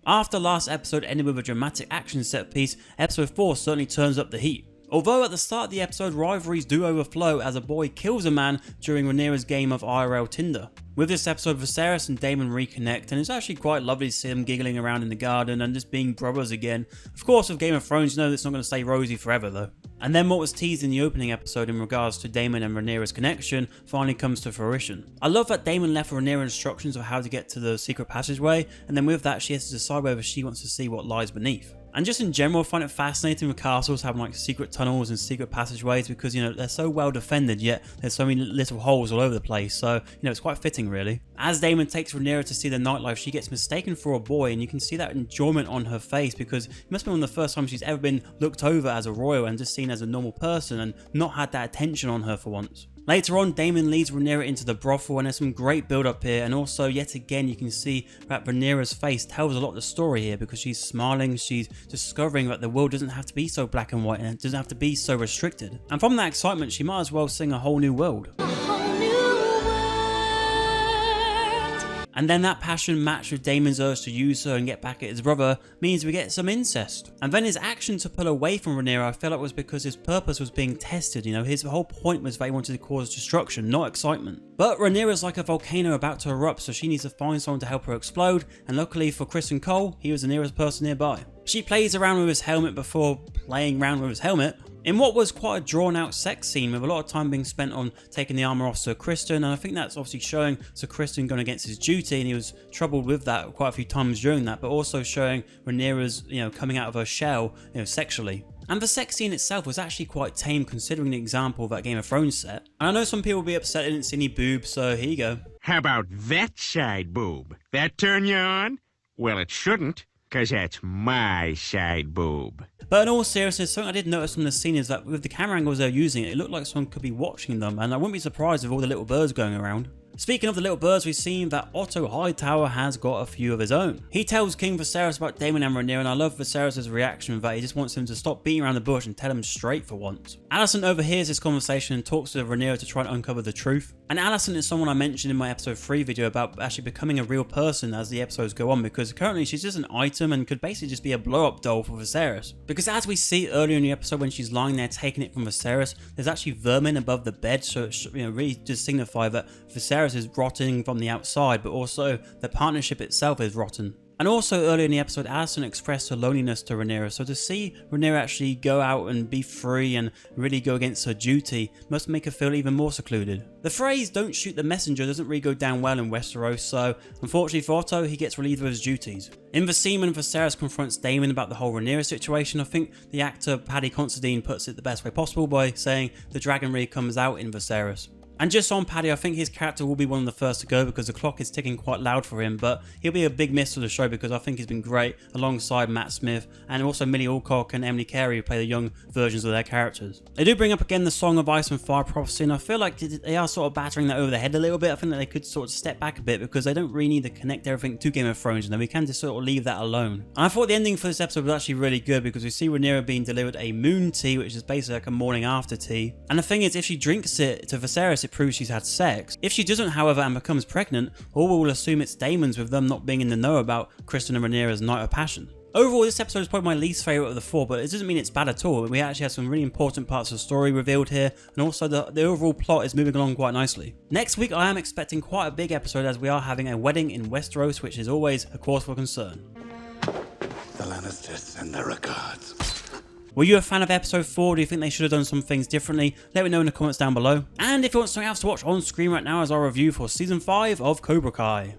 After last episode ended with a dramatic action set piece, episode 4 certainly turns up the heat. Although at the start of the episode rivalries do overflow as a boy kills a man during Rhaenyra's game of IRL Tinder. With this episode, Viserys and Daemon reconnect, and it's actually quite lovely to see them giggling around in the garden and just being brothers again. Of course, with Game of Thrones, you know it's not going to stay rosy forever though. And then what was teased in the opening episode in regards to Daemon and Rhaenyra's connection finally comes to fruition. I love that Daemon left Rhaenyra instructions of how to get to the secret passageway, and then with that she has to decide whether she wants to see what lies beneath. And just in general, I find it fascinating with castles having like secret tunnels and secret passageways because, you know, they're so well defended, yet there's so many little holes all over the place. So, you know, it's quite fitting really. As Daemon takes Rhaenyra to see the nightlife, she gets mistaken for a boy, and you can see that enjoyment on her face because it must be one of the first times she's ever been looked over as a royal and just seen as a normal person and not had that attention on her for once. Later on, Daemon leads Rhaenyra into the brothel, and there's some great build up here, and also yet again you can see that Rhaenyra's face tells a lot of the story here because she's smiling, she's discovering that the world doesn't have to be so black and white and it doesn't have to be so restricted. And from that excitement she might as well sing a whole new world. And then that passion matched with Daemon's urge to use her and get back at his brother means we get some incest. And then his action to pull away from Rhaenyra I felt like was because his purpose was being tested, you know, his whole point was that he wanted to cause destruction, not excitement. But Rhaenyra's like a volcano about to erupt, so she needs to find someone to help her explode, and luckily for Kristen Cole, he was the nearest person nearby. She plays around with his helmet before playing around with his helmet, in what was quite a drawn out sex scene with a lot of time being spent on taking the armour off Sir Criston, and I think that's obviously showing Sir Criston going against his duty, and he was troubled with that quite a few times during that, but also showing Rhaenyra's, you know, coming out of her shell, you know, sexually. And the sex scene itself was actually quite tame considering the example of that Game of Thrones set. And I know some people will be upset they didn't see any boobs, so here you go. How about that side boob? That turn you on? Well, it shouldn't, cause that's my side boob. But in all seriousness, something I did notice from the scene is that with the camera angles they're using, it looked like someone could be watching them, and I wouldn't be surprised with all the little birds going around. Speaking of the little birds, we've seen that Otto Hightower has got a few of his own. He tells King Viserys about Daemon and Rhaenyra, and I love Viserys' reaction that he just wants him to stop beating around the bush and tell him straight for once. Alicent overhears this conversation and talks to Rhaenyra to try and uncover the truth. And Alicent is someone I mentioned in my episode 3 video about actually becoming a real person as the episodes go on, because currently she's just an item and could basically just be a blow-up doll for Viserys. Because as we see earlier in the episode when she's lying there taking it from Viserys, there's actually vermin above the bed, so it really does signify that Viserys is rotting from the outside, but also the partnership itself is rotten. And also earlier in the episode, Alicent expressed her loneliness to Rhaenyra, so to see Rhaenyra actually go out and be free and really go against her duty must make her feel even more secluded. The phrase "don't shoot the messenger" doesn't really go down well in Westeros, so unfortunately for Otto, he gets relieved of his duties. In the scene when Viserys confronts Daemon about the whole Rhaenyra situation, I think the actor Paddy Considine puts it the best way possible by saying the dragon really comes out in Viserys. And just on Paddy, I think his character will be one of the first to go because the clock is ticking quite loud for him, but he'll be a big miss for the show because I think he's been great alongside Matt Smith and also Millie Alcock and Emily Carey who play the young versions of their characters. They do bring up again the Song of Ice and Fire prophecy, and I feel like they are sort of battering that over the head a little bit. I think that they could sort of step back a bit because they don't really need to connect everything to Game of Thrones, and then we can just sort of leave that alone. And I thought the ending for this episode was actually really good because we see Rhaenyra being delivered a moon tea, which is basically like a morning after tea. And the thing is, if she drinks it to Viserys, it proves she's had sex. If she doesn't, however, and becomes pregnant, all will assume it's Daemon's, with them not being in the know about Kristen and Rhaenyra's night of passion. Overall, this episode is probably my least favourite of the 4, but it doesn't mean it's bad at all. We actually have some really important parts of the story revealed here, and also the overall plot is moving along quite nicely. Next week, I am expecting quite a big episode as we are having a wedding in Westeros, which is always a cause for concern. The Lannisters send their regards. Were you a fan of episode 4? Do you think they should have done some things differently? Let me know in the comments down below. And if you want something else to watch on screen right now is our review for season 5 of Cobra Kai.